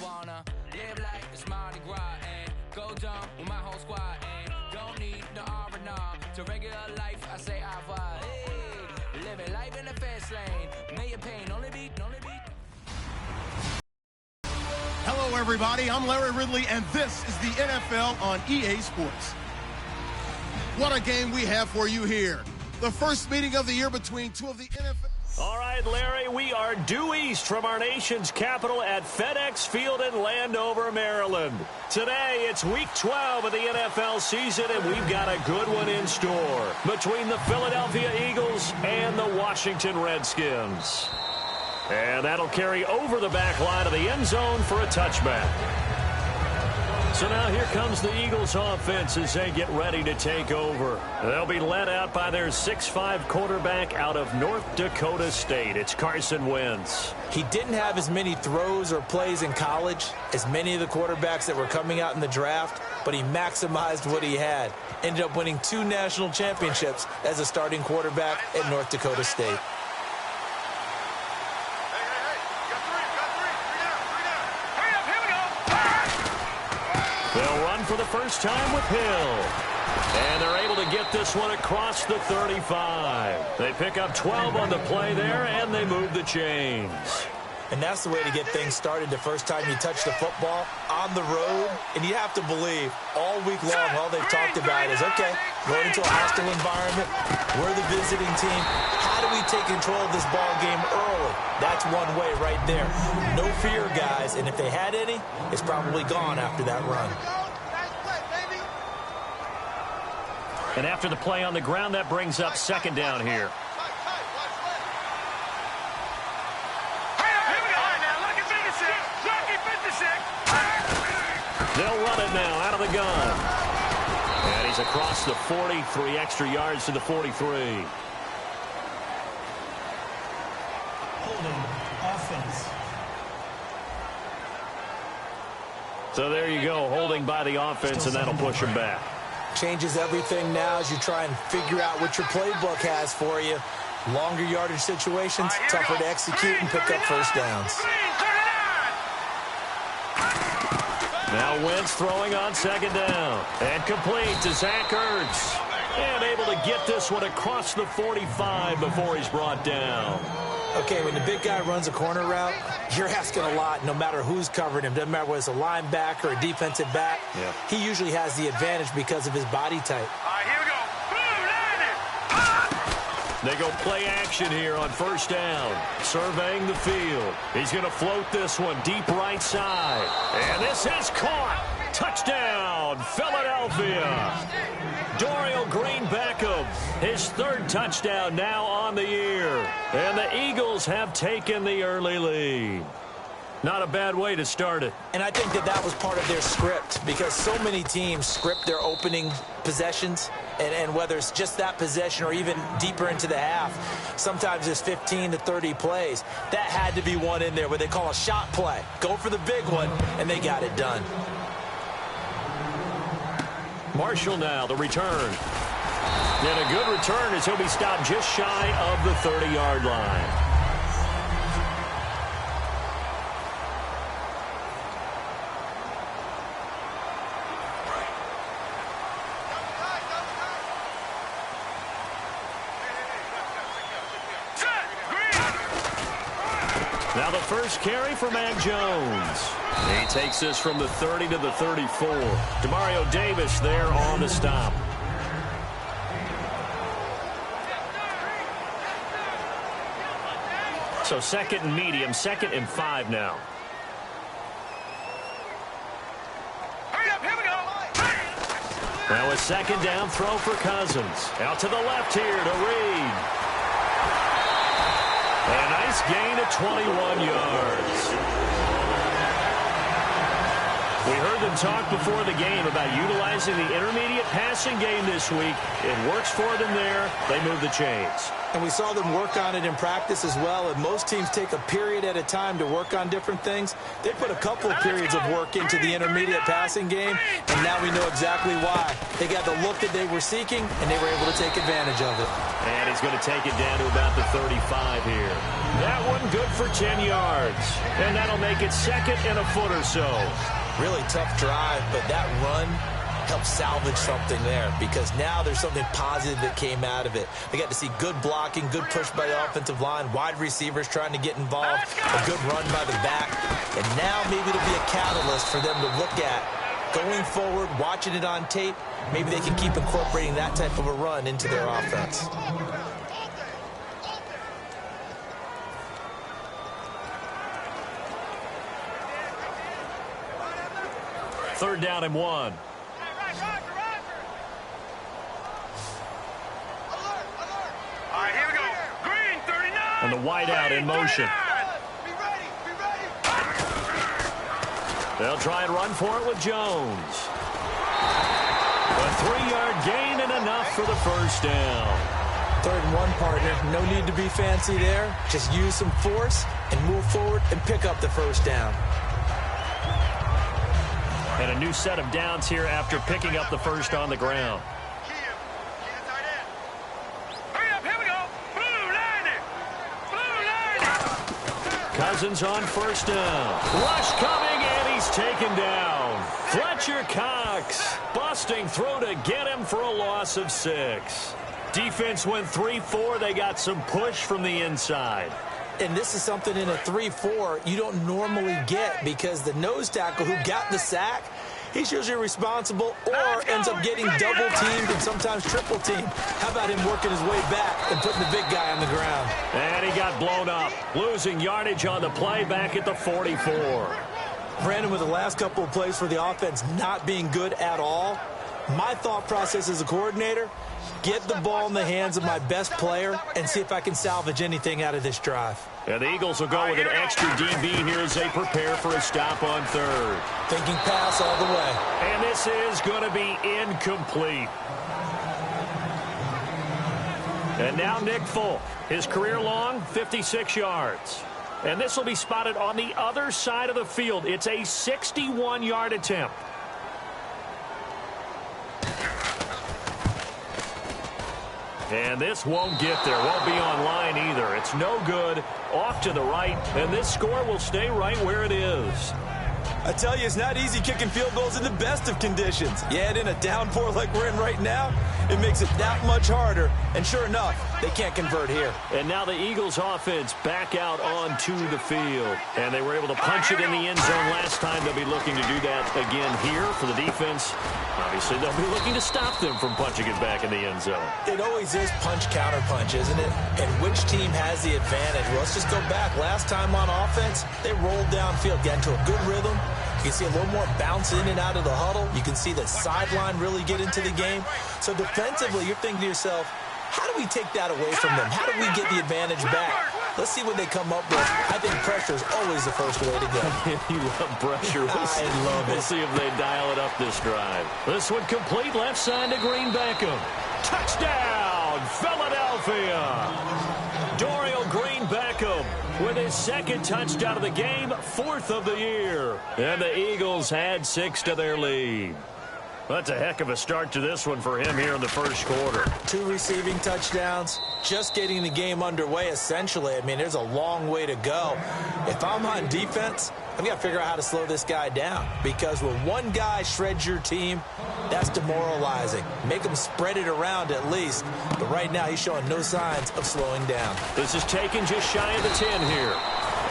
wanna live like it's Mardi Gras and go dumb with my whole squad and don't need no R&R to regular life. I say au revoir. Hey, living life in the fast lane. Million pain, only beat. Hello, everybody. I'm Larry Ridley, and this is the NFL on EA Sports. What a game we have for you here. The first meeting of the year between two of the NFL... All right, Larry, we are due east from our nation's capital at FedEx Field in Landover, Maryland. Today, it's Week 12 of the NFL season, and we've got a good one in store between the Philadelphia Eagles and the Washington Redskins. And that'll carry over the back line of the end zone for a touchback. So now here comes the Eagles offense as they get ready to take over. They'll be led out by their 6'5" quarterback out of North Dakota State. It's Carson Wentz. He didn't have as many throws or plays in college as many of the quarterbacks that were coming out in the draft, but he maximized what he had. Ended up winning 2 national championships as a starting quarterback at North Dakota State. They'll run for the first time with Hill. And they're able to get this one across the 35. They pick up 12 on the play there, and they move the chains. And that's the way to get things started the first time you touch the football on the road. And you have to believe all week long, all they've talked about is, okay, going into a hostile environment, we're the visiting team. How do we take control of this ball game early? That's one way right there. No fear, guys. And if they had any, it's probably gone after that run. And after the play on the ground, that brings up second down here. They'll run it now out of the gun. And he's across the 43 extra yards to the 43. Holding offense. So there you go, holding by the offense, and that'll push him back. Changes everything now as you try and figure out what your playbook has for you. Longer yardage situations, tougher to execute and pick up first downs. Now Wentz throwing on second down. And complete to Zach Ertz. And able to get this one across the 45 before he's brought down. Okay, when the big guy runs a corner route, you're asking a lot no matter who's covering him. Doesn't matter whether it's a linebacker or a defensive back. Yeah. He usually has the advantage because of his body type. All right, here we go. They go play action here on first down. Surveying the field. He's going to float this one deep right side. And this is caught. Touchdown, Philadelphia. Dorial Green-Beckham, his third touchdown now on the year. And the Eagles have taken the early lead. Not a bad way to start it. And I think that was part of their script because so many teams script their opening possessions. And whether it's just that possession or even deeper into the half, sometimes it's 15 to 30 plays. That had to be one in there where they call a shot play. Go for the big one, and they got it done. Marshall now, the return. And a good return as he'll be stopped just shy of the 30-yard line. Now the first carry for Mac Jones. He takes this from the 30 to the 34. Demario Davis there on the stop. So second and medium, 2nd and 5 now. Hurry up, here we go. Now a second down throw for Cousins. Out to the left here to Reed. A nice gain of 21 yards. We heard them talk before the game about utilizing the intermediate passing game this week. It works for them there. They move the chains. And we saw them work on it in practice as well. And most teams take a period at a time to work on different things. They put a couple of periods of work into the intermediate passing game, and now we know exactly why. They got the look that they were seeking, and they were able to take advantage of it. And he's going to take it down to about the 35 here. That one good for 10 yards. And that'll make it second and a foot or so. Really tough drive, but that run help salvage something there, because now there's something positive that came out of it. They got to see good blocking, good push by the offensive line, wide receivers trying to get involved, a good run by the back, and now maybe it'll be a catalyst for them to look at going forward, watching it on tape. Maybe they can keep incorporating that type of a run into their offense. Third down and 1. And the wideout in motion. They'll try and run for it with Jones. A 3-yard gain and enough for the first down. 3rd and 1, partner. No need to be fancy there. Just use some force and move forward and pick up the first down. And a new set of downs here after picking up the first on the ground. Cousins on first down. Rush coming, and he's taken down. Fletcher Cox busting through to get him for a loss of 6. Defense went 3-4. They got some push from the inside. And this is something in a 3-4 you don't normally get, because the nose tackle who got the sack, he's usually responsible or ends up getting double-teamed and sometimes triple-teamed. How about him working his way back and putting the big guy on the ground? And he got blown up, losing yardage on the play back at the 44. Brandon, with the last couple of plays for the offense not being good at all, my thought process as a coordinator, get the ball in the hands of my best player and see if I can salvage anything out of this drive. And the Eagles will go with an extra DB here as they prepare for a stop on 3rd. Thinking pass all the way. And this is going to be incomplete. And now Nick Folk, his career long, 56 yards. And this will be spotted on the other side of the field. It's a 61-yard attempt. And this won't get there. Won't be on line either. It's no good. Off to the right. And this score will stay right where it is. I tell you, it's not easy kicking field goals in the best of conditions. You add in a downpour like we're in right now, it makes it that much harder. And sure enough, they can't convert here. And now the Eagles offense back out onto the field. And they were able to punch it in the end zone last time. They'll be looking to do that again here for the defense. Obviously, they'll be looking to stop them from punching it back in the end zone. It always is punch-counter-punch, isn't it? And which team has the advantage? Well, let's just go back. Last time on offense, they rolled downfield, got into a good rhythm. You can see a little more bounce in and out of the huddle. You can see the sideline really get into the game. So defensively, you're thinking to yourself, how do we take that away from them? How do we get the advantage back? Let's see what they come up with. I think pressure is always the first way to go. You love pressure. I love it. We'll see if they dial it up this drive. This one complete, left side to Green Beckham. Touchdown, Philadelphia! Dorial Green Beckham with his 2nd touchdown of the game, 4th of the year. And the Eagles add 6 to their lead. That's a heck of a start to this one for him here in the first quarter. 2 receiving touchdowns, just getting the game underway, essentially. I mean, there's a long way to go. If I'm on defense, I've got to figure out how to slow this guy down, because when one guy shreds your team, that's demoralizing. Make him spread it around at least. But right now, he's showing no signs of slowing down. This is taken just shy of the 10 here.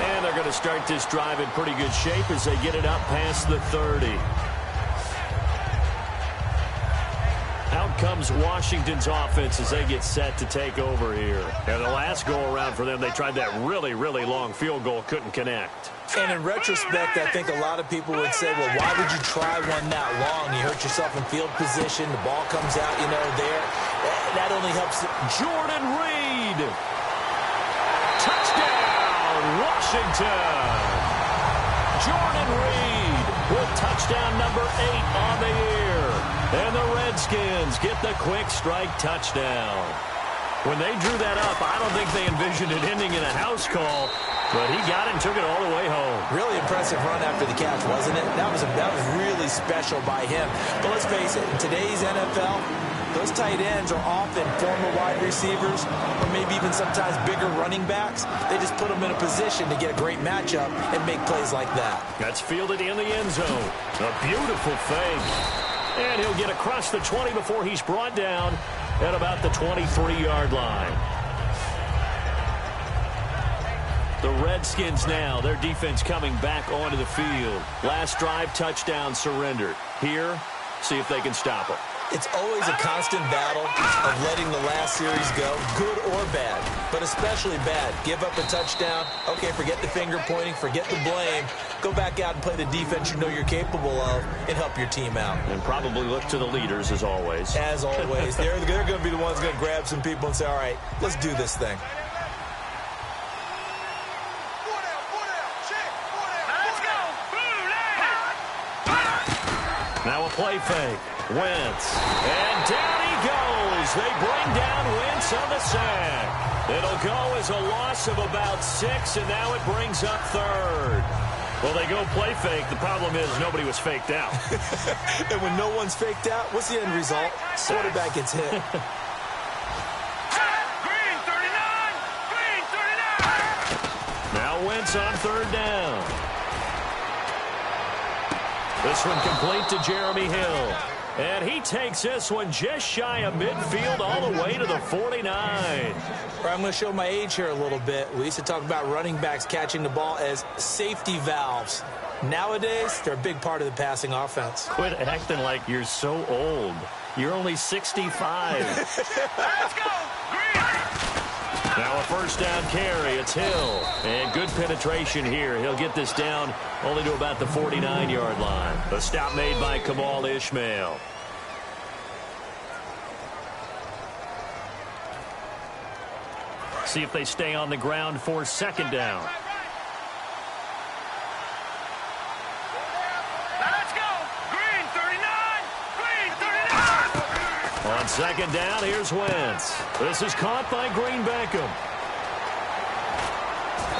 And they're going to start this drive in pretty good shape as they get it up past the 30. Out comes Washington's offense as they get set to take over here. And the last go-around for them, they tried that really, really long field goal, couldn't connect. And in retrospect, I think a lot of people would say, well, why would you try one that long? You hurt yourself in field position. The ball comes out, there. That only helps. Jordan Reed. Touchdown, Washington. Jordan Reed with touchdown number 8 on the year. And the Redskins get the quick strike touchdown. When they drew that up, I don't think they envisioned it ending in a house call, but he got it and took it all the way home. Really impressive run after the catch, wasn't it? That was really special by him. But let's face it, in today's NFL, those tight ends are often former wide receivers or maybe even sometimes bigger running backs. They just put them in a position to get a great matchup and make plays like that. That's fielded in the end zone. A beautiful fake. And he'll get across the 20 before he's brought down at about the 23-yard line. The Redskins now, their defense coming back onto the field. Last drive, touchdown, surrendered. Here, see if they can stop it. It's always a constant battle of letting the last series go, good or bad, but especially bad. Give up a touchdown. Okay, forget the finger pointing, forget the blame. Go back out and play the defense you know you're capable of and help your team out. And probably look to the leaders as always. As always. They're going to be the ones going to grab some people and say, all right, let's do this thing. Now a play fake. Wentz. And down he goes. They bring down Wentz on the sack. It'll go as a loss of about 6, and now it brings up third. Well, they go play fake. The problem is nobody was faked out. And when no one's faked out, what's the end result? Quarterback gets hit. Green 39! Green 39! Now Wentz on third down. This one complete to Jeremy Hill. And he takes this one just shy of midfield all the way to the 49. I'm going to show my age here a little bit. We used to talk about running backs catching the ball as safety valves. Nowadays, they're a big part of the passing offense. Quit acting like you're so old. You're only 65. Let's go! Green! Now a first down carry. It's Hill. And good penetration here. He'll get this down only to about the 49-yard line. A stop made by Kamal Ishmael. See if they stay on the ground for second down. Let's go! Green 39! Green 39! On second down, here's Wentz. This is caught by Green Beckham.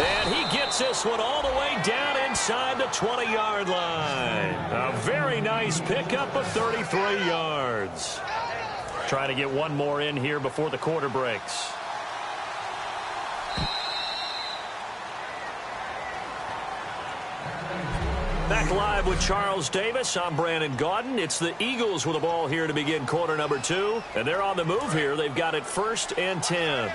And he gets this one all the way down inside the 20-yard line. A very nice pickup of 33 yards. Trying to get one more in here before the quarter breaks. Back live with Charles Davis. I'm Brandon Gaudin. It's the Eagles with the ball here to begin quarter number 2. And they're on the move here. They've got it 1st and 10.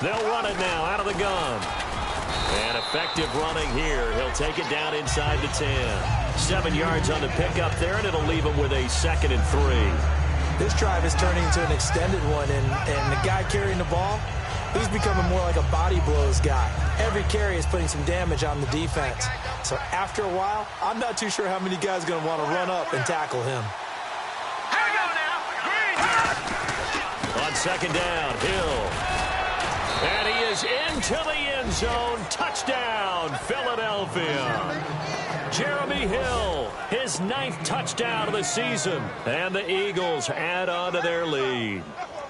They'll run it now out of the gun. And effective running here. He'll take it down inside the 10. 7 yards on the pickup there, and it'll leave him with a 2nd and 3. This drive is turning into an extended one, and the guy carrying the ball, he's becoming more like a body blows guy. Every carry is putting some damage on the defense. So after a while, I'm not too sure how many guys are going to want to run up and tackle him. Here we go now! Green! On second down, Hill. And he is into the end zone. Touchdown, Philadelphia. Jeremy Hill, his 9th touchdown of the season. And the Eagles add on to their lead.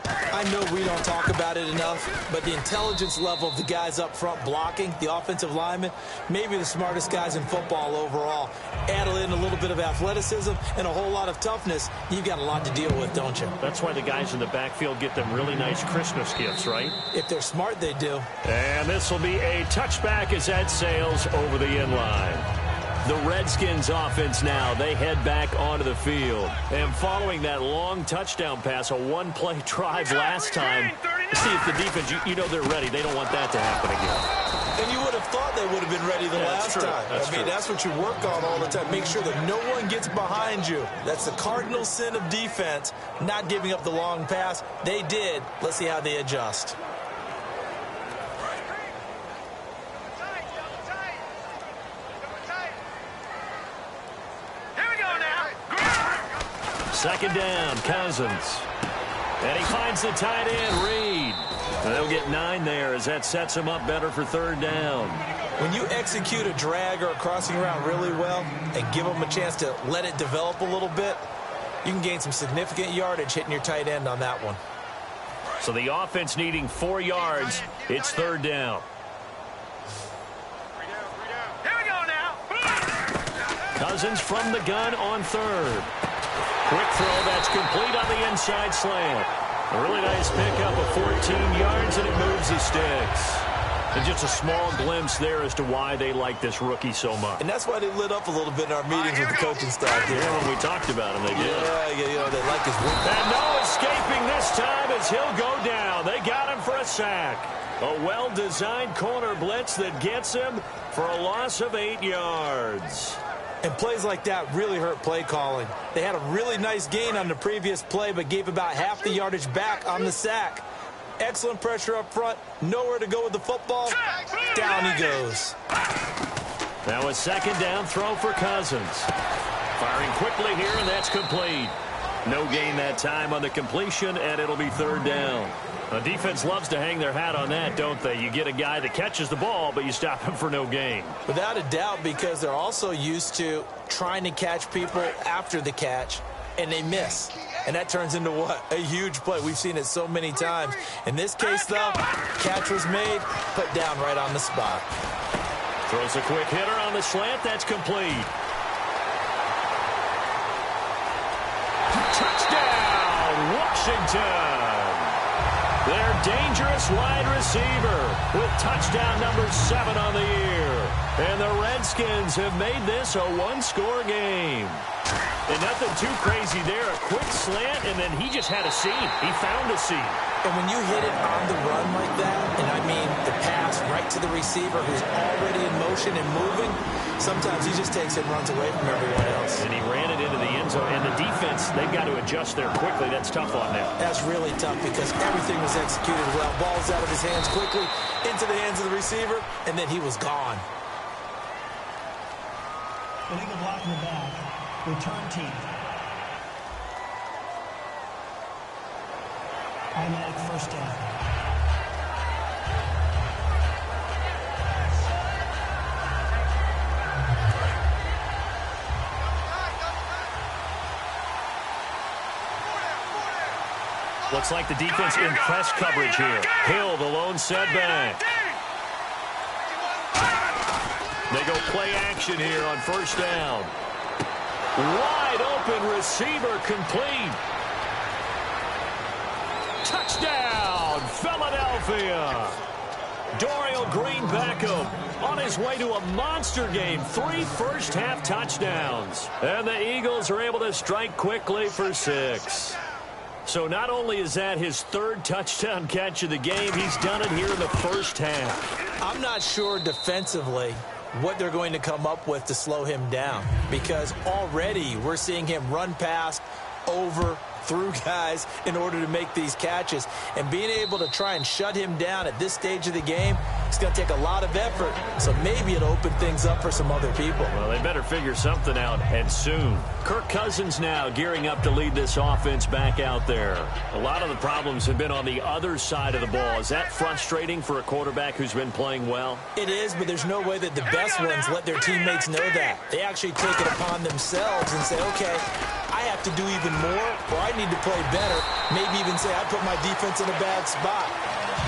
I know we don't talk about it enough, but the intelligence level of the guys up front blocking, the offensive linemen, maybe the smartest guys in football overall. Add in a little bit of athleticism and a whole lot of toughness, you've got a lot to deal with, don't you? That's why the guys in the backfield get them really nice Christmas gifts, right? If they're smart, they do. And this will be a touchback as that sails over the end line. The Redskins offense now, they head back onto the field. And following that long touchdown pass, a one-play drive last time, see if the defense, you know they're ready. They don't want that to happen again. And you would have thought they would have been ready the last time. I mean, that's what you work on all the time. Make sure that no one gets behind you. That's the cardinal sin of defense, not giving up the long pass. They did. Let's see how they adjust. Second down, Cousins. And he finds the tight end, Reed. And they'll get 9 there as that sets him up better for third down. When you execute a drag or a crossing route really well and give them a chance to let it develop a little bit, you can gain some significant yardage hitting your tight end on that one. So the offense needing 4 yards. It's third down. Here we go now. Cousins from the gun on third. Quick throw that's complete on the inside slant. A really nice pickup of 14 yards, and it moves the sticks. And just a small glimpse there as to why they like this rookie so much. And that's why they lit up a little bit in our meetings with the coaching staff here. Yeah, when we talked about him, they did. Yeah, they like his work. And no escaping this time as he'll go down. They got him for a sack. A well-designed corner blitz that gets him for a loss of 8 yards. And plays like that really hurt play calling. They had a really nice gain on the previous play, but gave about half the yardage back on the sack. Excellent pressure up front. Nowhere to go with the football. Down he goes. Now a second down throw for Cousins. Firing quickly here, and that's complete. No gain that time on the completion, and it'll be third down. The defense loves to hang their hat on that, don't they? You get a guy that catches the ball, but you stop him for no gain. Without a doubt, because they're also used to trying to catch people after the catch, and they miss. And that turns into what? A huge play. We've seen it so many times. In this case, though, catch was made, put down right on the spot. Throws a quick hitter on the slant. That's complete. Touchdown, Washington. Their dangerous wide receiver with touchdown number 7 on the year. And the Redskins have made this a one-score game. And nothing too crazy there. A quick slant, and then he just had a seam. He found a seam. And when you hit it on the run like that, and I mean the pass right to the receiver who's already in motion and moving, sometimes he just takes it and runs away from everyone else. And he ran it into the end zone. And the defense, they've got to adjust there quickly. That's tough on them. That's really tough because everything was executed well. Ball's out of his hands quickly, into the hands of the receiver, and then he was gone. Illegal block in the back. Return team. Automatic first down. Looks like the defense in press coverage here. Hill, the lone setback. They go play action here on first down. Wide open receiver complete. Touchdown, Philadelphia. Dorial Green-Beckham on his way to a monster game. 3 first-half touchdowns. And the Eagles are able to strike quickly for 6. So not only is that his 3rd touchdown catch of the game, he's done it here in the first half. I'm not sure defensively what they're going to come up with to slow him down, because already we're seeing him run past, over, through guys in order to make these catches. And being able to try and shut him down at this stage of the game, it's going to take a lot of effort. So maybe it'll open things up for some other people. Well, they better figure something out, and soon. Kirk Cousins now gearing up to lead this offense back out there. A lot of the problems have been on the other side of the ball. Is that frustrating for a quarterback who's been playing well? It is, but there's no way that the best ones let their teammates know that. They actually take it upon themselves and say, okay, I have to do even more, or I need to play better. Maybe even say, I put my defense in a bad spot.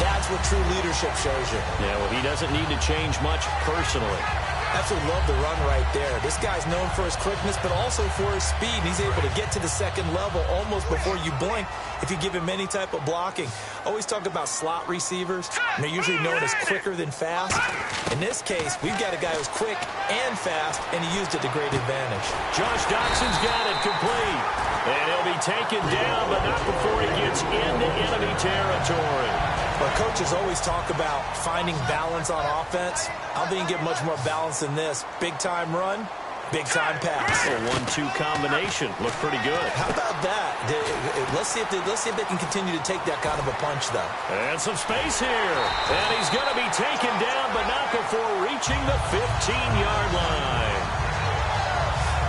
That's what true leadership shows you. Yeah, well, he doesn't need to change much personally. Absolutely love the run right there. This guy's known for his quickness, but also for his speed. He's able to get to the second level almost before you blink if you give him any type of blocking. Always talk about slot receivers. They're usually known as quicker than fast. In this case, we've got a guy who's quick and fast, and he used it to great advantage. Josh Doxson's got it complete. And he'll be taken down, but not before he gets into enemy territory. Well, coaches always talk about finding balance on offense. I don't think you get much more balance than this. Big-time run, big-time pass. A 1-2 combination. Looked pretty good. How about that? Let's see if they can continue to take that kind of a punch, though. And some space here. And he's going to be taken down, but not before reaching the 15-yard line.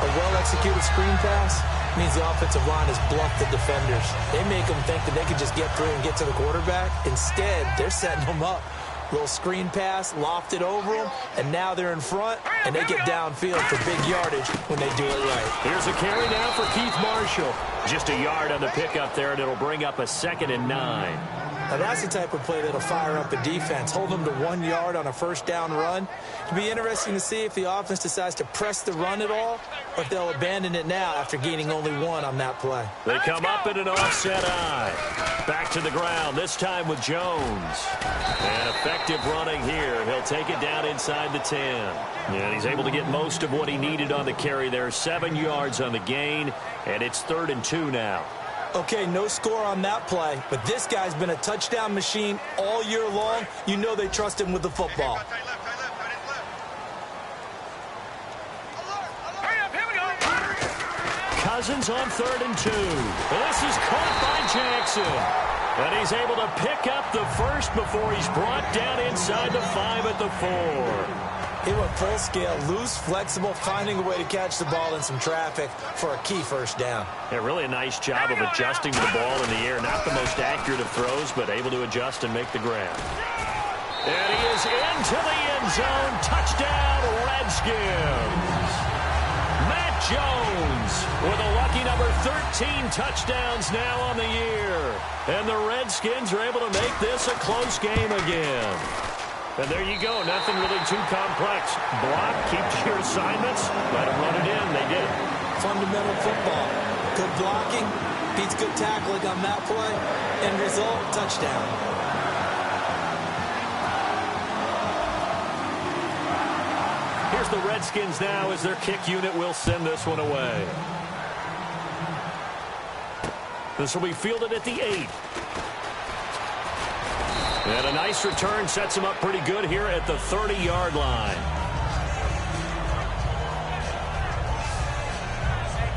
A well-executed screen pass means the offensive line has bluffed the defenders. They make them think that they can just get through and get to the quarterback. Instead, they're setting them up Little screen pass, lofted over them, and now they're in front, and they get downfield for big yardage when they do it right. Here's a carry now for Keith Marshall. Just a yard on the pickup there, and it'll bring up a 2nd and 9. Now, that's the type of play that'll fire up a defense. Hold them to 1 yard on a first down run. It'll be interesting to see if the offense decides to press the run at all, or if they'll abandon it now after gaining only 1 on that play. They come up in an offset eye. Back to the ground, this time with Jones. And effective running here. He'll take it down inside the 10. And he's able to get most of what he needed on the carry there. 7 yards on the gain, and it's 3rd and 2 now. Okay, no score on that play, but this guy's been a touchdown machine all year long. You know they trust him with the football. Cousins on 3rd and 2. This is caught by Jackson. And he's able to pick up the first before he's brought down inside the 5 at the 4. He went full scale, loose, flexible, finding a way to catch the ball in some traffic for a key first down. Yeah, really a nice job of adjusting to the ball in the air. Not the most accurate of throws, but able to adjust and make the grab. And he is into the end zone. Touchdown, Redskins. Matt Jones with a lucky number 13 touchdowns now on the year. And the Redskins are able to make this a close game again. And there you go. Nothing really too complex. Block, keep to your assignments, let them run it in. They did. Fundamental football. Good blocking, beats good tackling on that play. End result, touchdown. Here's the Redskins now as their kick unit will send this one away. This will be fielded at the 8. And a nice return sets him up pretty good here at the 30-yard line.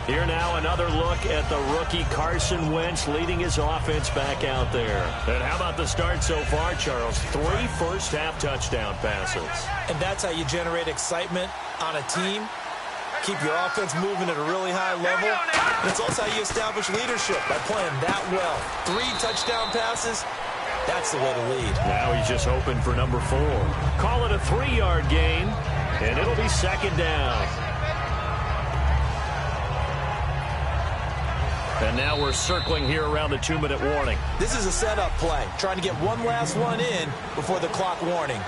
Here now another look at the rookie Carson Wentz leading his offense back out there. And how about the start so far, Charles? 3 first-half touchdown passes. And that's how you generate excitement on a team. Keep your offense moving at a really high level. And it's also how you establish leadership by playing that well. 3 touchdown passes. That's the way to lead. Now he's just hoping for number 4. Call it a 3-yard gain, and it'll be 2nd down. And now we're circling here around the 2-minute warning. This is a setup play, trying to get one last one in before the clock warning.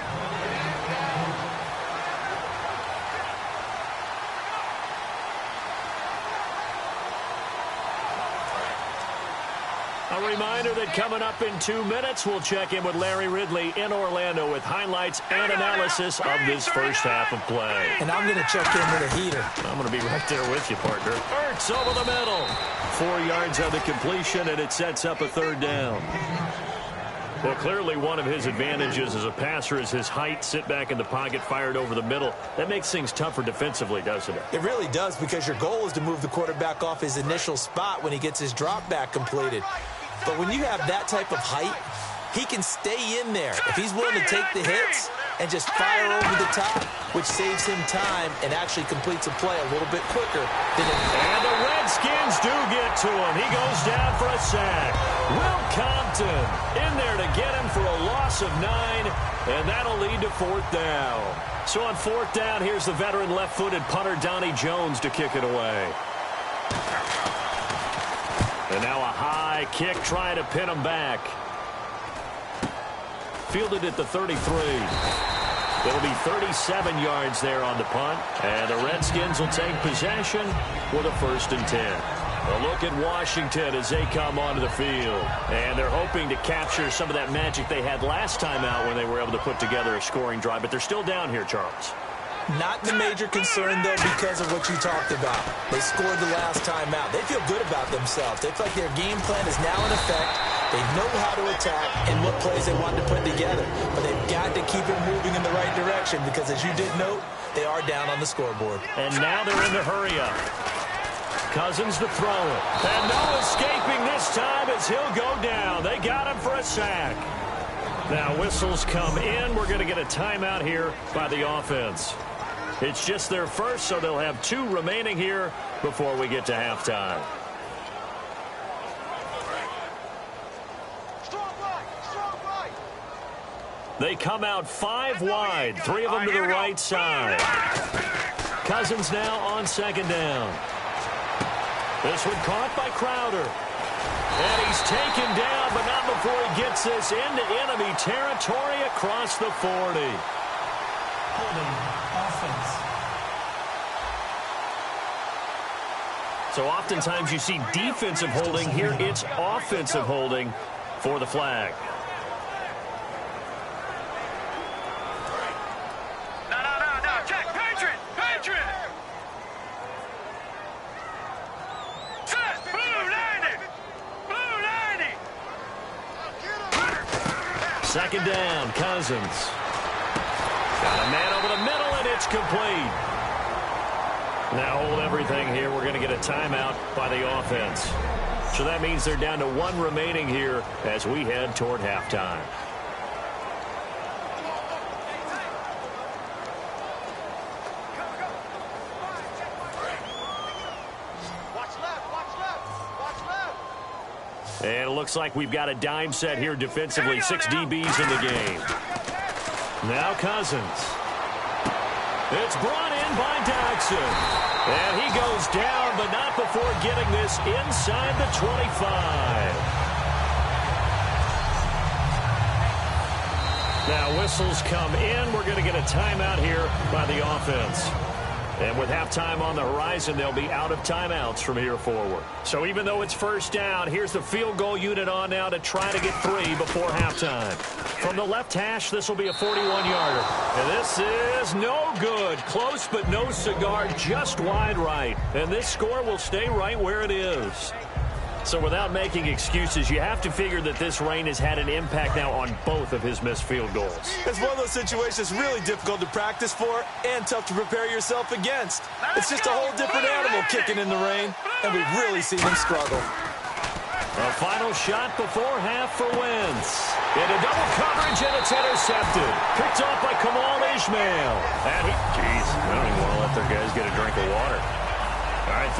A reminder that coming up in 2 minutes, we'll check in with Larry Ridley in Orlando with highlights and analysis of this first half of play. And I'm going to check in with a heater. I'm going to be right there with you, partner. Ertz over the middle. 4 yards on the completion, and it sets up a 3rd down. Well, clearly one of his advantages as a passer is his height. Sit back in the pocket, fired over the middle. That makes things tougher defensively, doesn't it? It really does, because your goal is to move the quarterback off his initial spot when he gets his drop back completed. But when you have that type of height, he can stay in there if he's willing to take the hits and just fire over the top, which saves him time and actually completes a play a little bit quicker than it. And the Redskins do get to him. He goes down for a sack. Will Compton in there to get him for a loss of 9, and that'll lead to 4th down. So on 4th down, here's the veteran left-footed punter Donnie Jones to kick it away. And now a high kick trying to pin him back. Fielded at the 33. It'll be 37 yards there on the punt. And the Redskins will take possession with a 1st and 10. A look at Washington as they come onto the field. And they're hoping to capture some of that magic they had last time out when they were able to put together a scoring drive. But they're still down here, Charles. Not the major concern, though, because of what you talked about. They scored the last time out. They feel good about themselves. They feel like their game plan is now in effect. They know how to attack and what plays they want to put together. But they've got to keep it moving in the right direction because, as you did note, they are down on the scoreboard. And now they're in the hurry up. Cousins to throw it. And no escaping this time as he'll go down. They got him for a sack. Now whistles come in. We're going to get a timeout here by the offense. It's just their first, so they'll have 2 remaining here before we get to halftime. They come out 5 wide, 3 of them to the right side. Cousins now on second down. This one caught by Crowder. And he's taken down, but not before he gets this into enemy territory across the 40. Holding offense. So oftentimes you see defensive holding. Here it's offensive holding for the flag. No. Check. Patriot. Set. Blue 90. Second down, Cousins. Got a man over the middle, and it's complete. Now hold everything here. We're going to get a timeout by the offense. So that means they're down to 1 remaining here as we head toward halftime. And it looks like we've got a dime set here defensively. 6 DBs in the game. Now Cousins. It's brought in by Dodson. And he goes down, but not before getting this inside the 25. Now whistles come in. We're going to get a timeout here by the offense. And with halftime on the horizon, they'll be out of timeouts from here forward. So even though it's first down, here's the field goal unit on now to try to get 3 before halftime. From the left hash, this will be a 41-yarder. And this is no good. Close, but no cigar, just wide right. And this score will stay right where it is. So without making excuses, you have to figure that this rain has had an impact now on both of his missed field goals. It's one of those situations really difficult to practice for and tough to prepare yourself against. It's just a whole different animal kicking in the rain, and we've really seen him struggle. A final shot before half for Wentz. Into double coverage, and it's intercepted. Picked off by Kamal Ishmael. And I don't even want to let their guys get a drink of water. All right,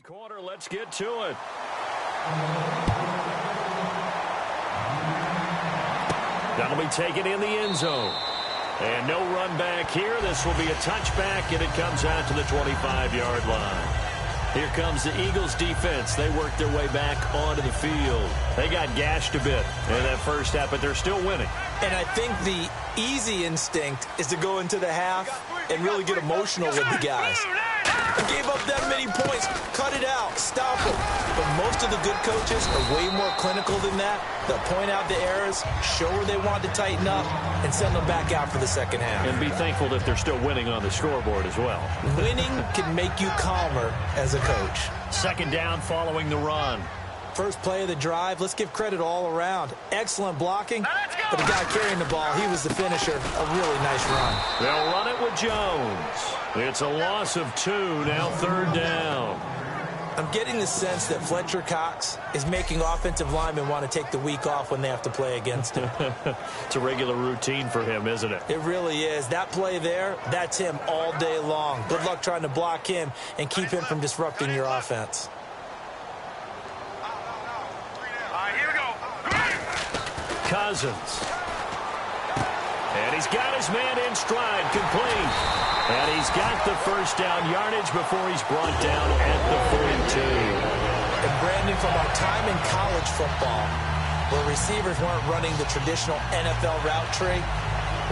quarter. Let's get to it. That'll be taken in the end zone. And no run back here. This will be a touchback, and it comes out to the 25-yard line. Here comes the Eagles defense. They work their way back onto the field. They got gashed a bit in that first half, but they're still winning. And I think the easy instinct is to go into the half and really get emotional with the guys. They gave up that many points. Cut it out. Stop them. But most of the good coaches are way more clinical than that. They'll point out the errors, show where they want to tighten up, and send them back out for the second half. And be thankful that they're still winning on the scoreboard as well. Winning can make you calmer as a coach. Second down following the run. First play of the drive, let's give credit all around. Excellent blocking, but the guy carrying the ball, he was the finisher. A really nice run. They'll run it with Jones. It's a loss of 2, now third down. I'm getting the sense that Fletcher Cox is making offensive linemen want to take the week off when they have to play against him. It's a regular routine for him, isn't it? It really is. That play there, that's him all day long. Good luck trying to block him and keep him from disrupting your offense. Here we go. Cousins. And he's got his man in stride, complete. And he's got the first down yardage before he's brought down at the 42. And Brandon, from our time in college football, where receivers weren't running the traditional NFL route tree,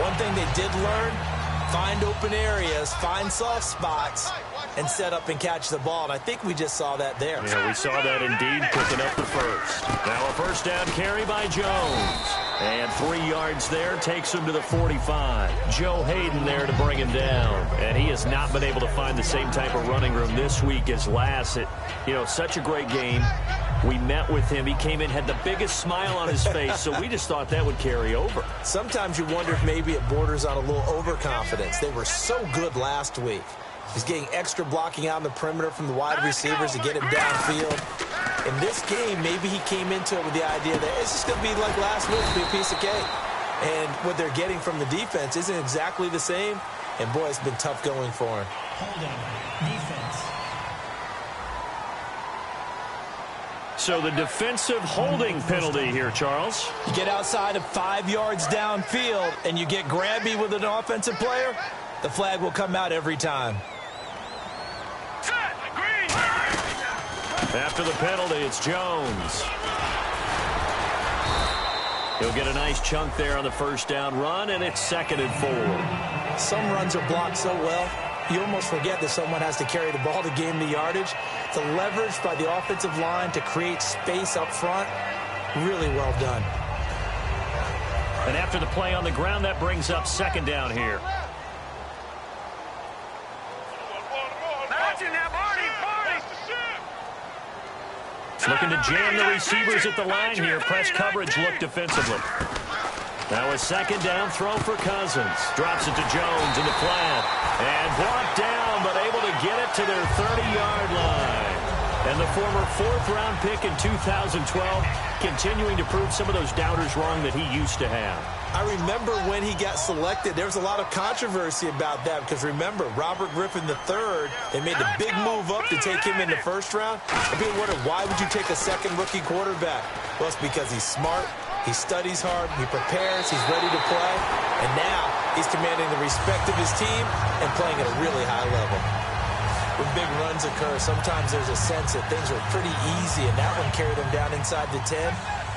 one thing they did learn, find open areas, find soft spots, and set up and catch the ball. And I think we just saw that there. Yeah, we saw that indeed, picking up the first. Now a first down carry by Jones. And 3 yards there takes him to the 45. Joe Hayden there to bring him down. And he has not been able to find the same type of running room this week as last. Such a great game. We met with him. He came in, had the biggest smile on his face, so we just thought that would carry over. Sometimes you wonder if maybe it borders on a little overconfidence. They were so good last week. He's getting extra blocking out in the perimeter from the wide receivers to get him downfield. In this game, maybe he came into it with the idea that it's just going to be like last week, be a piece of cake. And what they're getting from the defense isn't exactly the same. And, boy, it's been tough going for him. Holding. Defense. So the defensive holding penalty here, Charles. You get outside of 5 yards downfield and you get grabby with an offensive player, the flag will come out every time. After the penalty, it's Jones. He'll get a nice chunk there on the first down run, and it's 2nd and 4. Some runs are blocked so well, you almost forget that someone has to carry the ball to gain the yardage. The leverage by the offensive line to create space up front, really well done. And after the play on the ground, that brings up 2nd down here. Looking to jam the receivers at the line here. Press coverage look defensively. Now a 2nd down throw for Cousins. Drops it to Jones in the flat. And brought down, but able to get it to their 30-yard line. And the former 4th-round pick in 2012 continuing to prove some of those doubters wrong that he used to have. I remember when he got selected, there was a lot of controversy about that because remember, Robert Griffin III, they made the big move up to take him in the 1st round. And people wondered, why would you take a 2nd rookie quarterback? Well, it's because he's smart, he studies hard, he prepares, he's ready to play, and now he's commanding the respect of his team and playing at a really high level. When big runs occur, sometimes there's a sense that things were pretty easy, and that one carried him down inside the 10.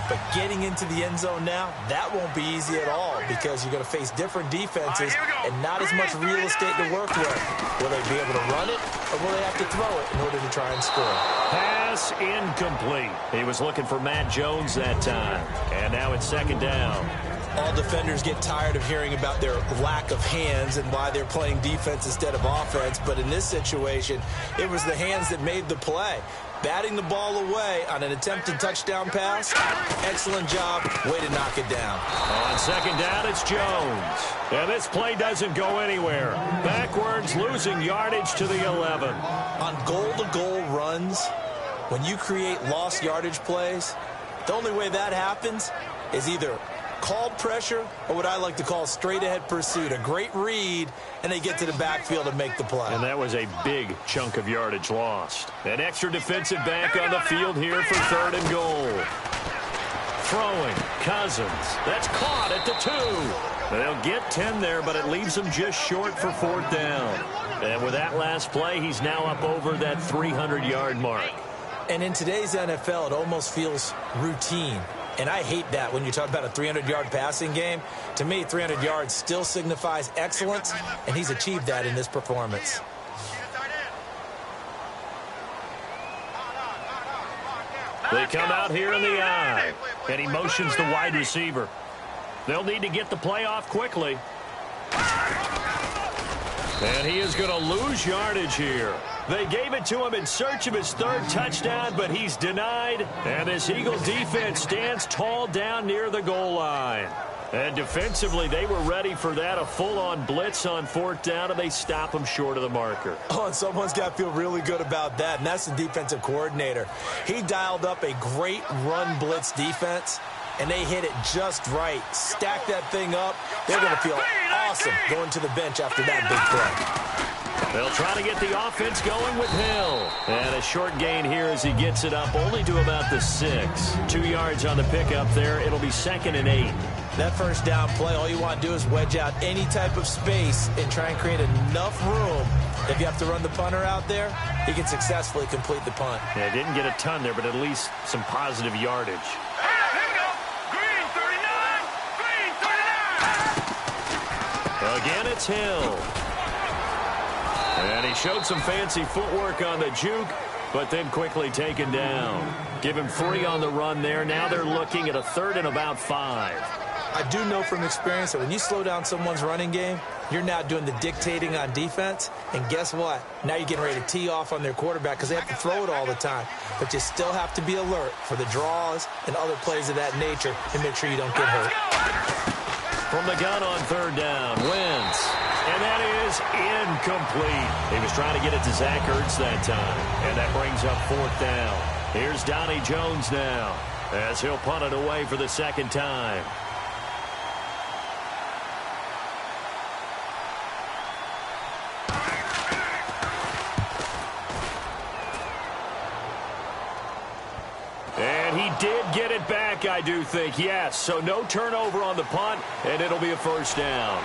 But getting into the end zone now, that won't be easy at all because you're going to face different defenses and not as much real estate to work with. Will they be able to run it, or will they have to throw it in order to try and score? Pass incomplete. He was looking for Matt Jones that time. And now it's 2nd down. All defenders get tired of hearing about their lack of hands and why they're playing defense instead of offense. But in this situation, it was the hands that made the play. Batting the ball away on an attempted touchdown pass. Excellent job. Way to knock it down. On 2nd down, it's Jones. And this play doesn't go anywhere. Backwards, losing yardage to the 11. On goal-to-goal runs, when you create lost yardage plays, the only way that happens is either called pressure, or what I like to call straight-ahead pursuit. A great read, and they get to the backfield and make the play. And that was a big chunk of yardage lost. An extra defensive back on the field here for 3rd and goal. Throwing, Cousins. That's caught at the 2. They'll get 10 there, but it leaves them just short for 4th down. And with that last play, he's now up over that 300-yard mark. And in today's NFL, it almost feels routine. And I hate that when you talk about a 300-yard passing game. To me, 300 yards still signifies excellence, and he's achieved that in this performance. They come out here in the eye, and he motions the wide receiver. They'll need to get the play off quickly. And he is going to lose yardage here. They gave it to him in search of his 3rd touchdown, but he's denied. And this Eagle defense stands tall down near the goal line. And defensively, they were ready for that, a full-on blitz on 4th down, and they stop him short of the marker. Oh, and someone's got to feel really good about that, and that's the defensive coordinator. He dialed up a great run blitz defense, and they hit it just right. Stack that thing up. They're going to feel awesome going to the bench after that big play. They'll try to get the offense going with Hill. And a short gain here as he gets it up only to about the 6. 2 yards on the pickup there. It'll be 2nd and 8. That first down play, all you want to do is wedge out any type of space and try and create enough room. If you have to run the punter out there, he can successfully complete the punt. Yeah, didn't get a ton there, but at least some positive yardage. Again, it's Hill. And he showed some fancy footwork on the juke, but then quickly taken down. Give him 3 on the run there. Now they're looking at a 3rd and about 5. I do know from experience that when you slow down someone's running game, you're now doing the dictating on defense. And guess what? Now you're getting ready to tee off on their quarterback because they have to throw it all the time. But you still have to be alert for the draws and other plays of that nature and make sure you don't get hurt. From the gun on 3rd down, Wentz. And that is incomplete. He was trying to get it to Zach Ertz that time. And that brings up 4th down. Here's Donnie Jones now as he'll punt it away for the 2nd time. And he did get it back, I do think, yes. So no turnover on the punt, and it'll be a 1st down.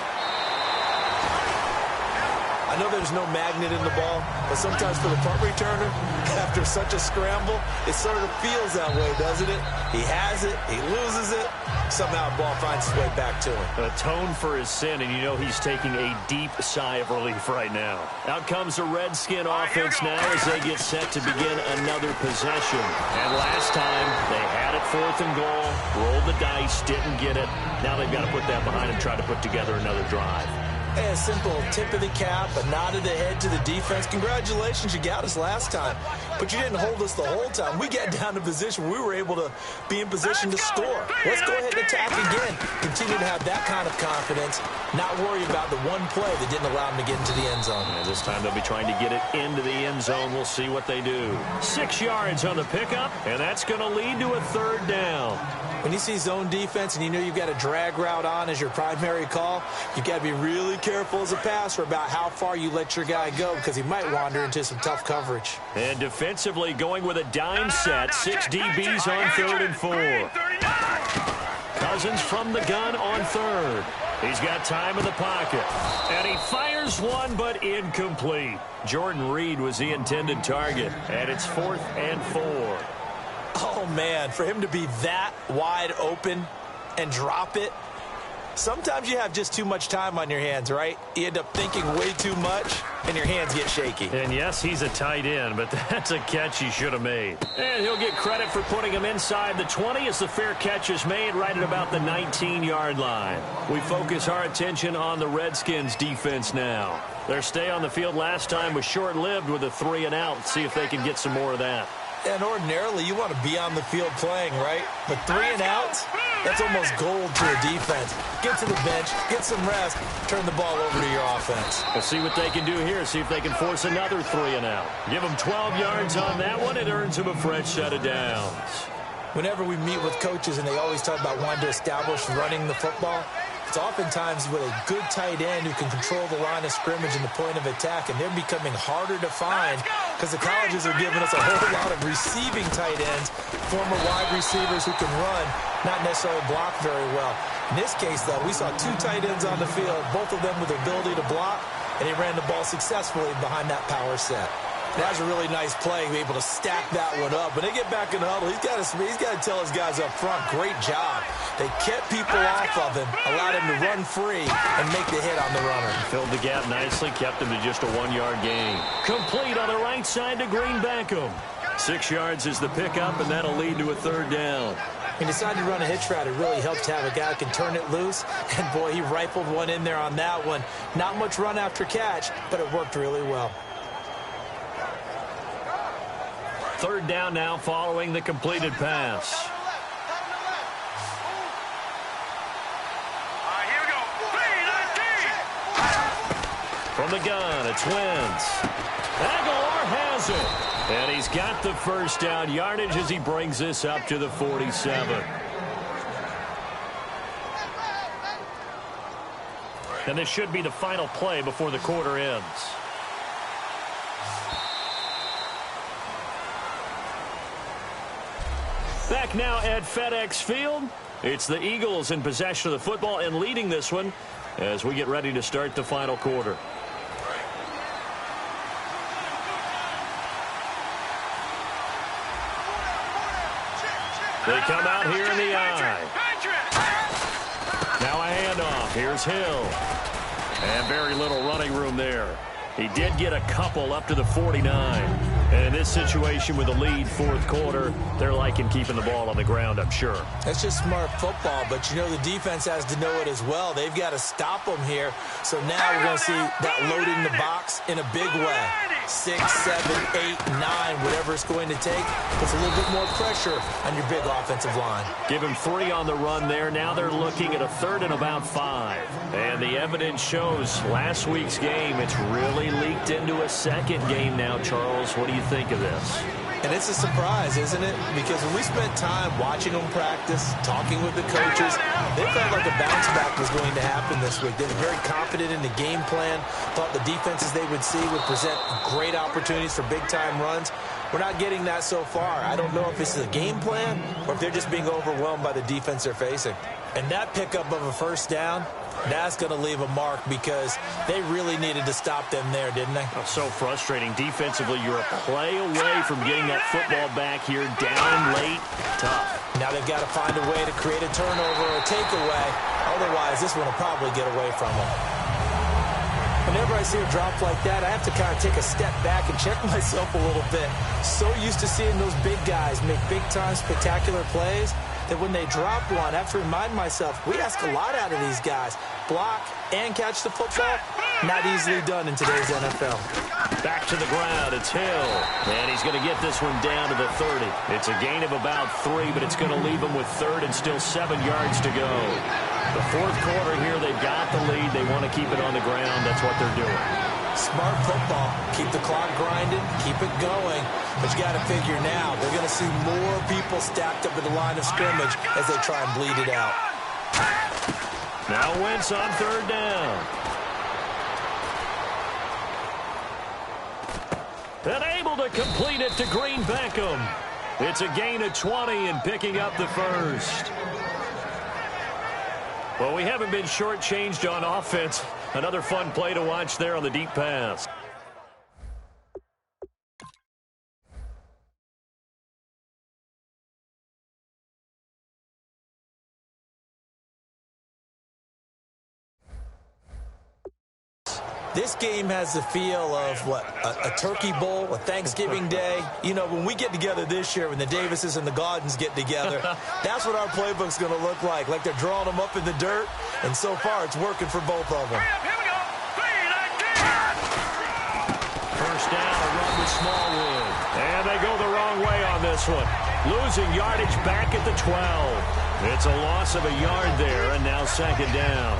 I know there's no magnet in the ball, but sometimes for the punt returner, after such a scramble, it sort of feels that way, doesn't it? He has it, he loses it, somehow the ball finds its way back to him. Atone for his sin, and you know he's taking a deep sigh of relief right now. Out comes the Redskin offense now as they get set to begin another possession. And last time, they had it 4th and goal, rolled the dice, didn't get it. Now they've got to put that behind and try to put together another drive. A simple tip of the cap, a nod of the head to the defense. Congratulations, you got us last time. But you didn't hold us the whole time. We got down to position where we were able to be in position to score. Let's go ahead and attack again. Continue to have that kind of confidence. Not worry about the one play that didn't allow them to get into the end zone. Yeah, this time they'll be trying to get it into the end zone. We'll see what they do. 6 yards on the pickup, and that's going to lead to a 3rd down. When you see zone defense and you know you've got a drag route on as your primary call, you've got to be really careful as a passer about how far you let your guy go because he might wander into some tough coverage. And defensively going with a dime set, 6 DBs on 3rd and 4. Cousins from the gun on 3rd. He's got time in the pocket. And he fires one, but incomplete. Jordan Reed was the intended target. And it's 4th and 4. Oh, man, for him to be that wide open and drop it, sometimes you have just too much time on your hands, right? You end up thinking way too much, and your hands get shaky. And, yes, he's a tight end, but that's a catch he should have made. And he'll get credit for putting him inside the 20 as the fair catch is made right at about the 19-yard line. We focus our attention on the Redskins' defense now. Their stay on the field last time was short-lived with a 3 and out. See if they can get some more of that. And ordinarily, you want to be on the field playing, right? But 3 and outs, that's almost gold to a defense. Get to the bench, get some rest, turn the ball over to your offense. We'll see what they can do here, see if they can force another 3 and out. Give them 12 yards on that one. It earns them a fresh set of downs. Whenever we meet with coaches and they always talk about wanting to establish running the football, it's oftentimes with a good tight end who can control the line of scrimmage and the point of attack, and they're becoming harder to find because the colleges are giving us a whole lot of receiving tight ends, former wide receivers who can run, not necessarily block very well. In this case, though, we saw 2 tight ends on the field, both of them with the ability to block, and he ran the ball successfully behind that power set. That was a really nice play, able to stack that one up. When they get back in the huddle, he's got to tell his guys up front, great job. They kept people off of him, allowed him to run free and make the hit on the runner. Filled the gap nicely, kept him to just a 1-yard gain. Complete on the right side to Green Beckham. 6 yards is the pickup, and that'll lead to a 3rd down. He decided to run a hitch route. It really helps to have a guy who can turn it loose. And, boy, he rifled one in there on that one. Not much run after catch, but it worked really well. 3rd down now following the completed pass. Here we go. From the gun, it's Wentz. Aguilar has it. And he's got the 1st down yardage as he brings this up to the 47. And this should be the final play before the quarter ends. Back now at FedEx Field. It's the Eagles in possession of the football and leading this one as we get ready to start the final quarter. They come out here in the eye. Now a handoff. Here's Hill. And very little running room there. He did get a couple up to the 49. And in this situation with a lead 4th quarter, they're liking keeping the ball on the ground, I'm sure. That's just smart football, but you know the defense has to know it as well. They've got to stop them here. So now we're going to see that loading the box in a big way. 6, 7, 8, 9, whatever it's going to take. Puts a little bit more pressure on your big offensive line. Give him 3 on the run there. Now they're looking at a 3rd and about 5. And the evidence shows last week's game, it's really leaked into a 2nd game now, Charles. What do you think of this? And it's a surprise, isn't it? Because when we spent time watching them practice, talking with the coaches, they felt like a bounce back was going to happen this week. They were very confident in the game plan, thought the defenses they would see would present great opportunities for big-time runs. We're not getting that so far. I don't know if this is a game plan or if they're just being overwhelmed by the defense they're facing. And that pickup of a 1st down, that's going to leave a mark because they really needed to stop them there, didn't they? Oh, so frustrating. Defensively, you're a play away from getting that football back here, down late. Tough. Now they've got to find a way to create a turnover or a takeaway. Otherwise, this one will probably get away from them. Whenever I see a drop like that, I have to kind of take a step back and check myself a little bit. So used to seeing those big guys make big-time spectacular plays that when they drop one, I have to remind myself, we ask a lot out of these guys. Block and catch the football, not easily done in today's NFL. Back to the ground, it's Hill. And he's going to get this one down to the 30. It's a gain of about 3, but it's going to leave him with 3rd and still 7 yards to go. The 4th quarter here, they've got the lead. They want to keep it on the ground. That's what they're doing. Smart football. Keep the clock grinding. Keep it going. But you got to figure now, they're going to see more people stacked up at the line of scrimmage as they try and bleed it out. Now Wentz on 3rd down. And able to complete it to Green Beckham. It's a gain of 20 and picking up the 1st. Well, we haven't been shortchanged on offense. Another fun play to watch there on the deep pass. This game has the feel of, what, a turkey bowl, a Thanksgiving day. You know, when we get together this year, when the Davises and the Gaudens get together, that's what our playbook's going to look like they're drawing them up in the dirt, and so far it's working for both of them. Here we go. 1st down, a run with Smallwood. And they go the wrong way on this one. Losing yardage back at the 12. It's a loss of a yard there, and now 2nd down.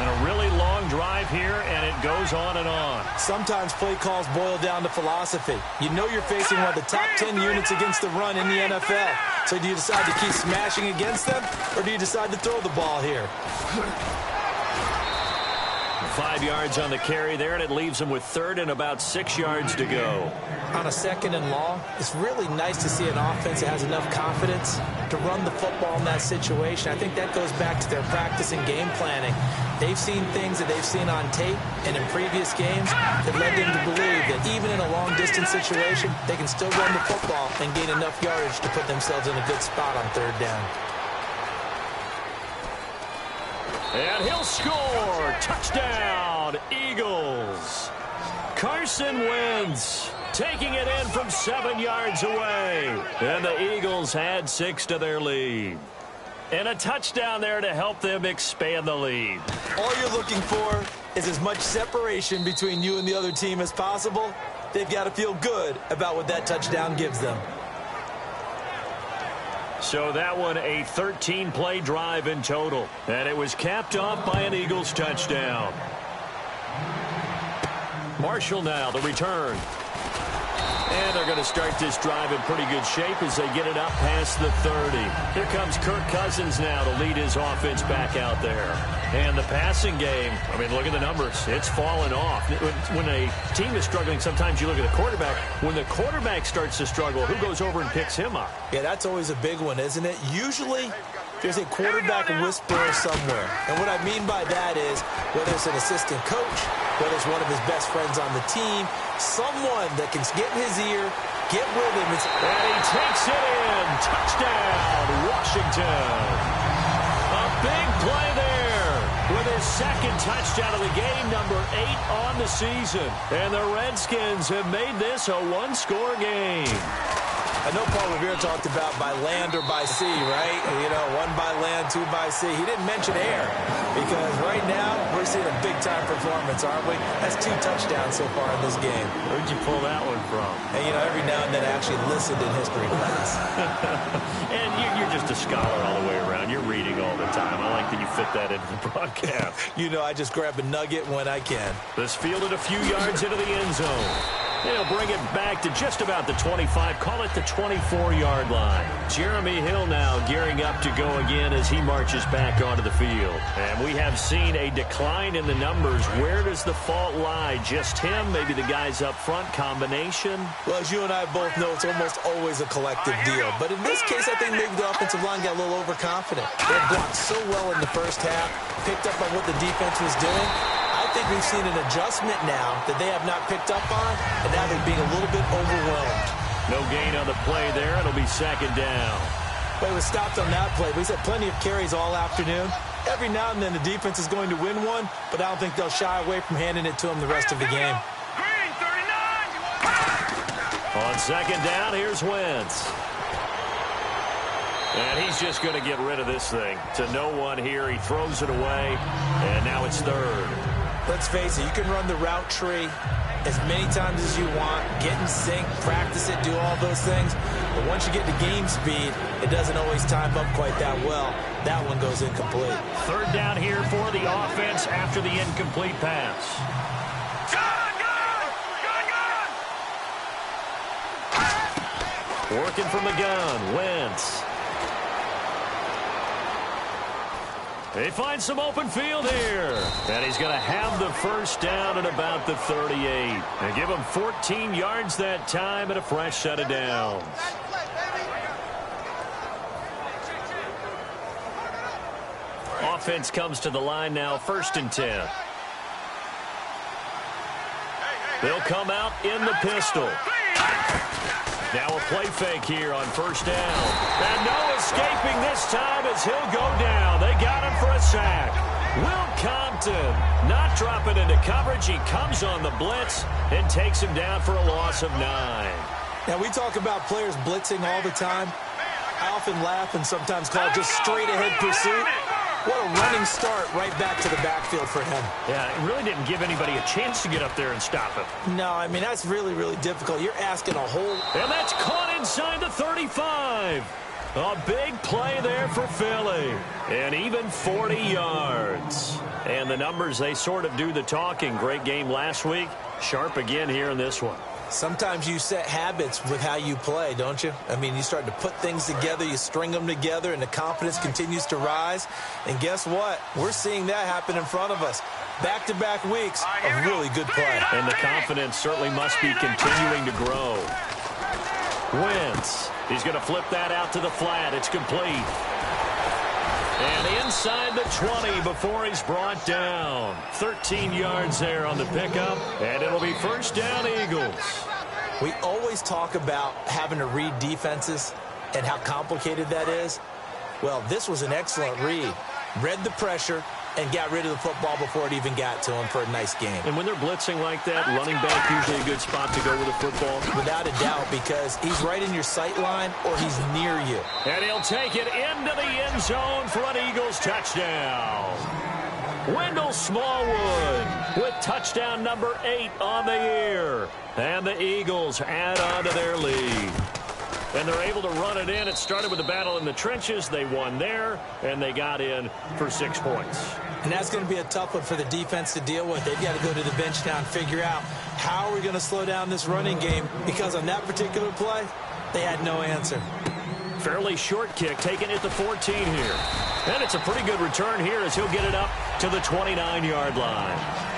And a really long drive. drive here, and it goes on and on. Sometimes play calls boil down to philosophy. You know you're facing one of the top 10 units against the run in the NFL. So do you decide to keep smashing against them, or do you decide to throw the ball here? 5 yards on the carry there, and it leaves him with third and about 6 yards to go. On a 2nd and long, it's really nice to see an offense that has enough confidence to run the football in that situation. I think that goes back to their practice and game planning. They've seen things that they've seen on tape and in previous games that led them to believe that even in a long-distance situation, they can still run the football and gain enough yardage to put themselves in a good spot on 3rd down. And he'll score. Touchdown, Eagles. Carson Wentz taking it in from 7 yards away. And the Eagles add 6 to their lead. And a touchdown there to help them expand the lead. All you're looking for is as much separation between you and the other team as possible. They've got to feel good about what that touchdown gives them. So that one a 13-play drive in total. And it was capped off by an Eagles touchdown. Marshall now, the return. And they're going to start this drive in pretty good shape as they get it up past the 30. Here comes Kirk Cousins now to lead his offense back out there. And the passing game, I mean, look at the numbers. It's fallen off. When a team is struggling, sometimes you look at the quarterback. When the quarterback starts to struggle, who goes over and picks him up? Yeah, that's always a big one, isn't it? Usually, there's a quarterback whisperer somewhere. And what I mean by that is, whether it's an assistant coach, whether it's one of his best friends on the team, someone that can get in his ear, get with him. And he takes it in. Touchdown, Washington. A big play there with his 2nd touchdown of the game, number 8 on the season. And the Redskins have made this a 1-score game. I know Paul Revere talked about by land or by sea, right? You know, 1 by land, 2 by sea. He didn't mention air because right now we're seeing a big-time performance, aren't we? That's 2 touchdowns so far in this game. Where'd you pull that one from? And, you know, every now and then I actually listened in history class. And you're just a scholar all the way around. You're reading all the time. I like that you fit that into the broadcast. You know, I just grab a nugget when I can. This fielded a few yards into the end zone. They'll bring it back to just about the 25. Call it the 24-yard line. Jeremy Hill now gearing up to go again as he marches back onto the field. And we have seen a decline in the numbers. Where does the fault lie? Just him? Maybe the guys up front? Combination? Well, as you and I both know, it's almost always a collective deal. But in this case, I think maybe the offensive line got a little overconfident. They blocked so well in the first half, picked up on what the defense was doing. I think we've seen an adjustment now that they have not picked up on, and now they're being a little bit overwhelmed. No gain on the play there. It'll be 2nd down. But it was stopped on that play. We've had plenty of carries all afternoon. Every now and then the defense is going to win one, but I don't think they'll shy away from handing it to them the rest of the game. On 2nd down, here's Wentz. And he's just going to get rid of this thing to no one here. He throws it away, and now it's 3rd. Let's face it, you can run the route tree as many times as you want, get in sync, practice it, do all those things. But once you get to game speed, it doesn't always time up quite that well. That one goes incomplete. 3rd down here for the offense after the incomplete pass. Working from the gun, Wentz. They find some open field here. And he's going to have the 1st down at about the 38. And give him 14 yards that time and a fresh set of downs. Offense comes to the line now, 1st and 10. They'll come out in the pistol. Now a play fake here on 1st down. And no escaping this time as he'll go down. They got him for a sack. Will Compton not dropping into coverage. He comes on the blitz and takes him down for a loss of 9. Now, we talk about players blitzing all the time. I often laugh and sometimes call it just straight-ahead pursuit. What a running start right back to the backfield for him. Yeah, it really didn't give anybody a chance to get up there and stop him. No, I mean, that's really, really difficult. You're asking a whole... And that's caught inside the 35. A big play there for Philly. And even 40 yards. And the numbers, they sort of do the talking. Great game last week. Sharp again here in this one. Sometimes you set habits with how you play, don't you? I mean, you start to put things together, you string them together, and the confidence continues to rise. And guess what? We're seeing that happen in front of us. Back-to-back weeks of really good play. And the confidence certainly must be continuing to grow. Wentz. He's going to flip that out to the flat. It's complete. And inside the 20 before he's brought down. 13 yards there on the pickup. And it'll be first down, Eagles. We always talk about having to read defenses and how complicated that is. Well, this was an excellent read. Read the pressure and got rid of the football before it even got to him for a nice game. And when they're blitzing like that, running back usually a good spot to go with the football. Without a doubt, because he's right in your sight line or he's near you. And he'll take it into the end zone for an Eagles touchdown. Wendell Smallwood with touchdown number 8 on the year. And the Eagles add on to their lead. And they're able to run it in. It started with a battle in the trenches. They won there, and they got in for 6 points. And that's going to be a tough one for the defense to deal with. They've got to go to the bench now and figure out how are we going to slow down this running game, because on that particular play, they had no answer. Fairly short kick, taken at the 14 here. And it's a pretty good return here as he'll get it up to the 29-yard line.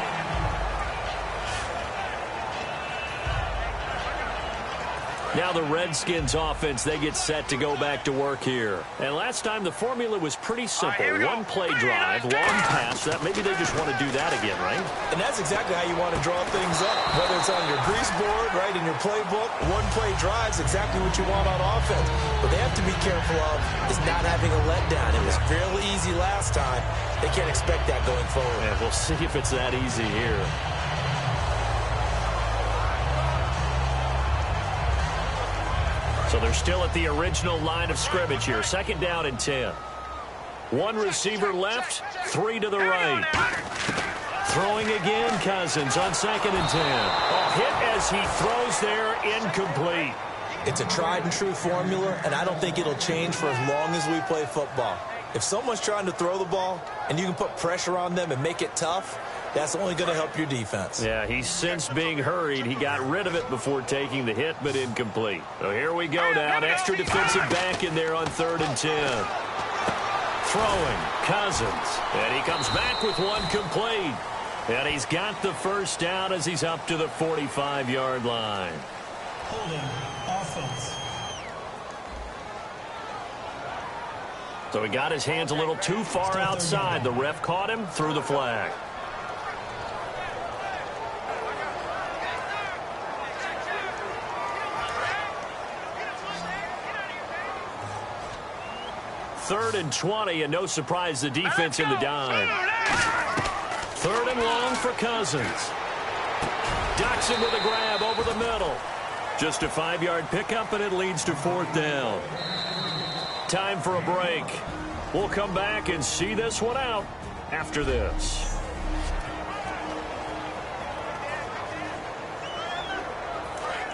Now the Redskins offense, they get set to go back to work here. And last time the formula was pretty simple. One play drive, long pass. That maybe they just want to do that again, right? And that's exactly how you want to draw things up. Whether it's on your grease board, right, in your playbook, one play drive is exactly what you want on offense. What they have to be careful of is not having a letdown. It was fairly easy last time. They can't expect that going forward. And we'll see if it's that easy here. So they're still at the original line of scrimmage here. Second down and 10. One receiver left, 3 to the right. Throwing again, Cousins on second and 10. A hit as he throws there, incomplete. It's a tried and true formula, and I don't think it'll change for as long as we play football. If someone's trying to throw the ball and you can put pressure on them and make it tough, that's only going to help your defense. Yeah, he's since being hurried. He got rid of it before taking the hit, but incomplete. So here we go now. An extra defensive back in there on 3rd and 10. Throwing, Cousins. And he comes back with one complete. And he's got the first down as he's up to the 45-yard line. Holding offense. So he got his hands a little too far outside. The ref caught him, threw the flag. Third and 20, and no surprise, the defense in the dime. 3rd and long for Cousins. Ducks him with a grab over the middle. Just a 5-yard pickup, and it leads to 4th down. Time for a break. We'll come back and see this one out after this.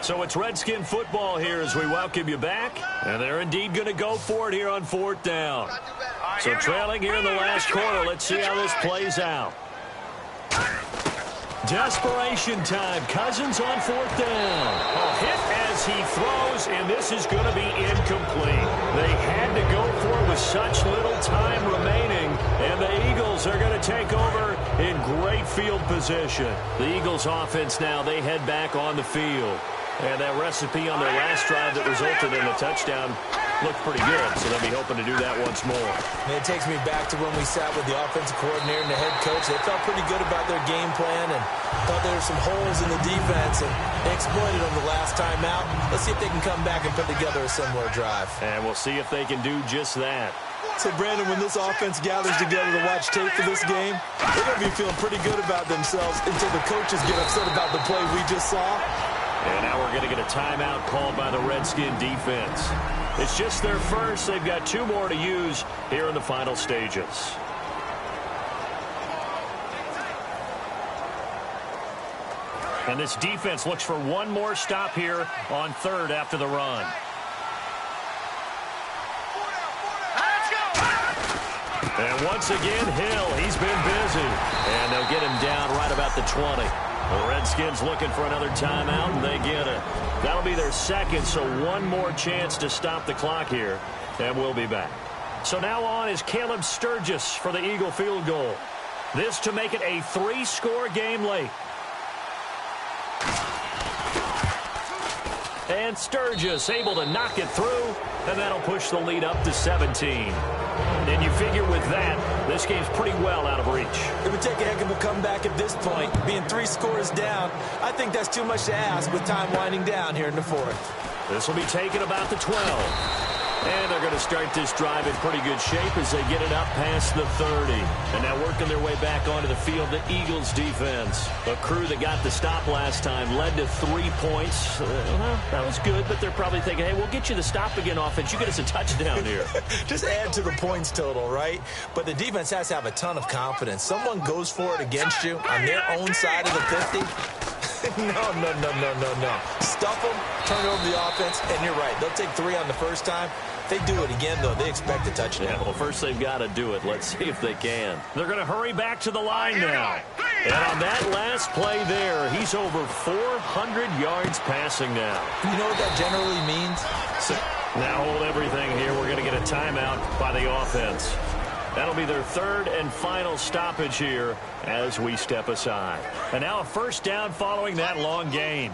So it's Redskin football here as we welcome you back. And they're indeed going to go for it here on 4th down. So trailing here in the last quarter. Let's see how this plays out. Desperation time. Cousins on 4th down. A hit as he throws, and this is going to be incomplete. They had to go for it with such little time remaining, and the Eagles are going to take over in great field position. The Eagles offense now, they head back on the field. And that recipe on their last drive that resulted in a touchdown looked pretty good, so they'll be hoping to do that once more. And it takes me back to when we sat with the offensive coordinator and the head coach. They felt pretty good about their game plan and thought there were some holes in the defense, and they exploited them the last time out. Let's see if they can come back and put together a similar drive. And we'll see if they can do just that. So, Brandon, when this offense gathers together to watch tape for this game, they're going to be feeling pretty good about themselves until the coaches get upset about the play we just saw. And now we're going to get a timeout called by the Redskin defense. It's just their first. They've got 2 more to use here in the final stages. And this defense looks for one more stop here on 3rd after the run. And once again, Hill, he's been busy. And they'll get him down right about the 20. The Redskins looking for another timeout, and they get it. That'll be their second, so one more chance to stop the clock here, and we'll be back. So now on is Caleb Sturgis for the Eagle field goal. This to make it a 3-score game late. And Sturgis able to knock it through, and that'll push the lead up to 17. And you figure with that, this game's pretty well out of reach. It would take a heck of a comeback at this point. Being 3 scores down, I think that's too much to ask with time winding down here in the fourth. This will be taken about the 12. And they're going to start this drive in pretty good shape as they get it up past the 30. And now working their way back onto the field, the Eagles defense. A crew that got the stop last time led to 3 points. Well, that was good, but they're probably thinking, hey, we'll get you the stop again offense. You get us a touchdown here. Just add to the points total, right? But the defense has to have a ton of confidence. Someone goes for it against you on their own side of the 50. No. Stuff them, turn over the offense, and you're right. They'll take 3 on the first time. If they do it again, though, they expect a touchdown. Yeah, well, first they've got to do it. Let's see if they can. They're going to hurry back to the line now. And on that last play there, he's over 400 yards passing now. You know what that generally means? So, now hold everything here. We're going to get a timeout by the offense. That'll be their third and final stoppage here as we step aside. And now a first down following that long gain.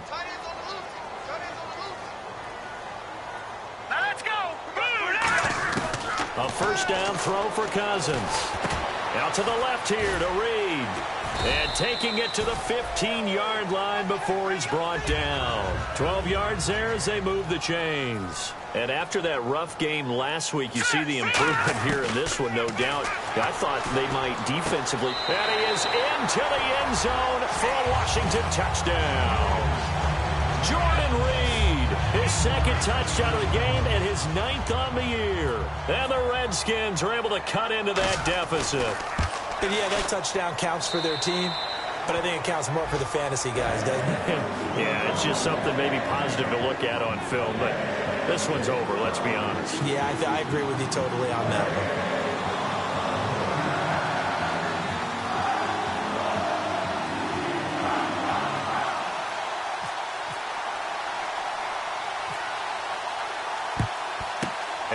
Now let's go. A first down throw for Cousins. Out to the left here to Reed. And taking it to the 15-yard line before he's brought down. 12 yards there as they move the chains. And after that rough game last week, you see the improvement here in this one, no doubt. I thought they might defensively. And he is into the end zone for a Washington touchdown. Jordan Reed, his second touchdown of the game and his 9th on the year. And the Redskins are able to cut into that deficit. And yeah, that touchdown counts for their team, but I think it counts more for the fantasy guys, doesn't it? Yeah, it's just something maybe positive to look at on film, but this one's over, let's be honest. Yeah, I agree with you totally on that one.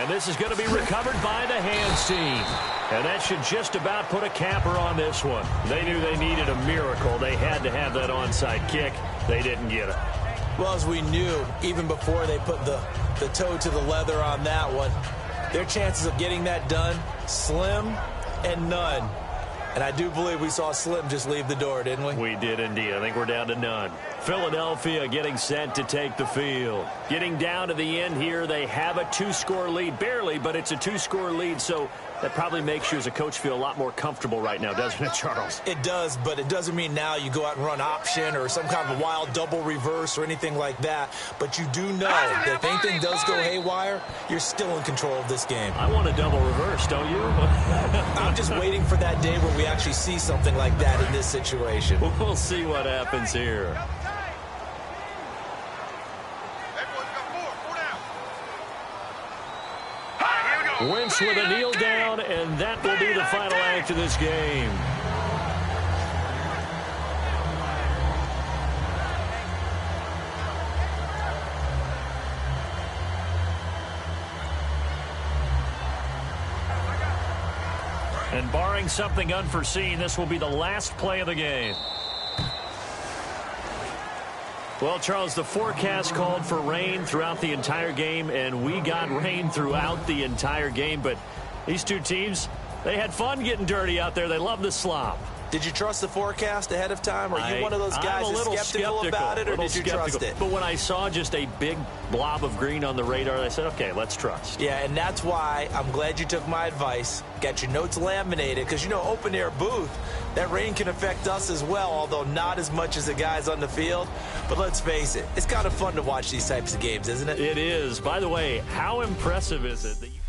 And this is going to be recovered by the hands team. And that should just about put a capper on this one. They knew they needed a miracle. They had to have that onside kick. They didn't get it. Well, as we knew, even before they put the toe to the leather on that one, their chances of getting that done, slim and none. And I do believe we saw Slim just leave the door, didn't we? We did indeed. I think we're down to none. Philadelphia getting set to take the field. Getting down to the end here, they have a 2-score lead. Barely, but it's a 2-score lead, so that probably makes you as a coach feel a lot more comfortable right now, doesn't it, Charles? It does, but it doesn't mean now you go out and run option or some kind of a wild double reverse or anything like that. But you do know that if anything does go haywire, you're still in control of this game. I want a double reverse, don't you? I'm just waiting for that day where we actually see something like that in this situation. We'll see what happens here. Wentz with a kneel down, and that will be the final act of this game. And barring something unforeseen, this will be the last play of the game. Well, Charles, the forecast called for rain throughout the entire game, and we got rain throughout the entire game. But these two teams, they had fun getting dirty out there. They love the slop. Did you trust the forecast ahead of time? Are you one of those guys that's skeptical about it, or did you trust it? But when I saw just a big blob of green on the radar, I said, okay, let's trust. Yeah, and that's why I'm glad you took my advice. Got your notes laminated, because, you know, open-air booth, that rain can affect us as well, although not as much as the guys on the field. But let's face it, it's kind of fun to watch these types of games, isn't it? It is. By the way, how impressive is it that you